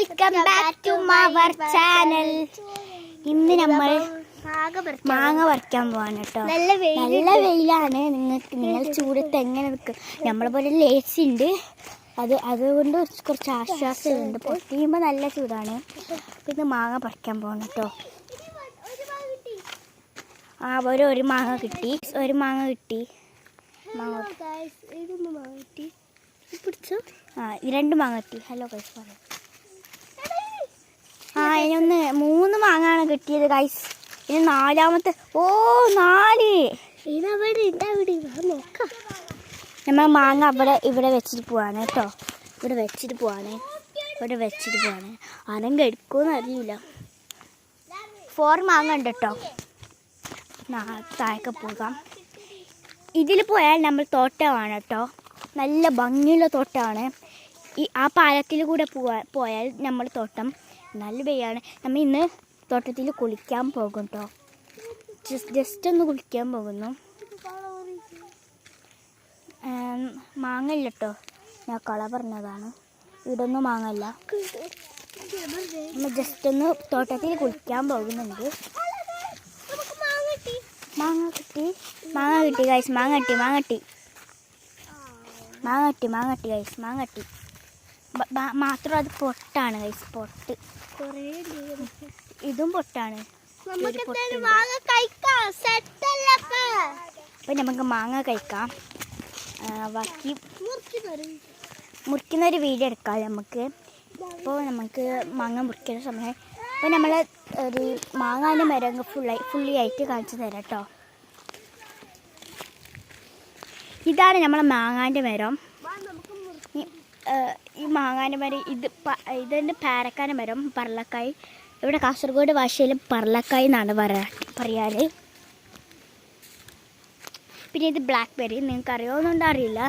Welcome back to our channel. ഇന്ന് നമ്മൾ മാങ്ങ പറിക്കാൻ പോവാണ് കേട്ടോ. നല്ല വെയിലാണ്. നിങ്ങൾ ചൂടത്ത് എങ്ങനെ നിൽക്കും? നമ്മളെ പോലെ ലേസി ഉണ്ട്, അതുകൊണ്ട് കുറച്ച് ആശ്വാസമുണ്ട്. പൊട്ടിയുമ്പോൾ നല്ല ചൂടാണ്. പിന്നെ മാങ്ങ പറിക്കാൻ പോകണം കേട്ടോ. ഒരു മാങ്ങ കിട്ടി, രണ്ട് മാങ്ങ കിട്ടി. ഹലോ ഗൈസ് പറയാം. ഇതിനൊന്ന് 3 മാങ്ങാണ് കിട്ടിയത് ഗൈസ്. ഇനി നാലാമത്തെ 4. നമ്മൾ മാങ്ങ ഇവിടെ വെച്ചിട്ട് പോവാണ് കേട്ടോ. ഇവിടെ വെച്ചിട്ട് പോവാണ്. ആരെങ്കിലും എടുക്കുമെന്ന് അറിയില്ല. 4 മാങ്ങ ഉണ്ട് കേട്ടോ. താഴേക്ക് പോകാം. ഇതിൽ പോയാൽ നമ്മൾ തോട്ടമാണ് കേട്ടോ. നല്ല ഭംഗിയുള്ള തോട്ടമാണ്. ആ പാലത്തിൽ കൂടെ പോയാൽ നമ്മൾ തോട്ടം. നല്ല വെയിലാണ്. നമ്മൾ ഇന്ന് തോട്ടത്തിൽ കുളിക്കാൻ പോകും കേട്ടോ. ജസ്റ്റ് ഒന്ന് കുളിക്കാൻ പോകുന്നു. മാങ്ങ ഇല്ല കേട്ടോ, ഞാൻ കള പറഞ്ഞതാണ്. ഇവിടെ ഒന്നും മാങ്ങല്ല. നമ്മൾ ജസ്റ്റ് ഒന്ന് തോട്ടത്തിൽ കുളിക്കാൻ പോകുന്നുണ്ട്. മാങ്ങ കിട്ടി ഗൈസ്. മാങ്ങ കിട്ടി ഗൈസ്. മാത്രം അത് പൊട്ടാണ് ഗൈസ്. പൊട്ട് ഇതും പൊട്ടാണ്. അപ്പം നമുക്ക് മാങ്ങ കഴിക്കാം. ബാക്കി മുറിക്കുന്നൊരു വീഡിയോ എടുക്കാം നമുക്ക്. അപ്പോൾ നമുക്ക് മാങ്ങ മുറിക്കുന്ന സമയം അപ്പോൾ നമ്മൾ ഒരു മാങ്ങാൻ്റെ മരം ഫുള്ളി ആയിട്ട് കാണിച്ചു തരാം കേട്ടോ. ഇതാണ് നമ്മളെ മാങ്ങാൻ്റെ മരം. ഈ മാങ്ങാൻ്റെ മരം ഇതെൻ്റെ പേരക്കാൻ്റെ മരം, പറളക്കായ്. ഇവിടെ കാസർഗോഡ് ഭാഷയിൽ പറളക്കായ് എന്നാണ് പറയാറ്. പിന്നെ ഇത് ബ്ലാക്ക് ബെറി. നിങ്ങൾക്ക് അറിയാവുന്നുണ്ടോ അറിയില്ല.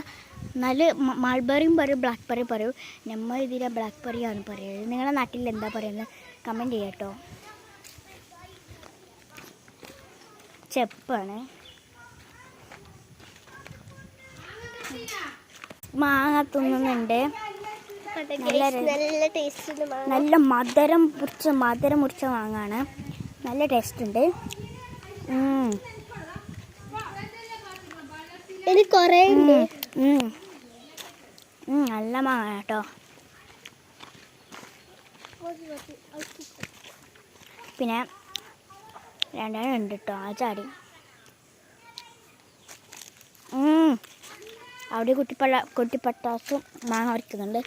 എന്നാലും മൾബറിയും പറയും, ബ്ലാക്ക് ബെറി പറയും. നമ്മൾ ഇതിനെ ബ്ലാക്ക് ബെറിയാണ് പറയുന്നത്. നിങ്ങളുടെ നാട്ടിൽ എന്താ പറയുന്നത് കമൻറ്റ് ചെയ്യാം കേട്ടോ. ചെപ്പാണ്. മാങ്ങ തിന്നുന്നുണ്ട്. നല്ല മധുരം മുറിച്ച മാങ്ങാണ്. നല്ല ടേസ്റ്റ് ഉണ്ട്. നല്ല മാങ്ങ കേട്ടോ. പിന്നെ 2 ഉണ്ട് കേട്ടോ. ആ ചാടി അവിടെ കുട്ടിപ്പട്ടാസും മാങ്ങ പറിക്കുന്നുണ്ട്.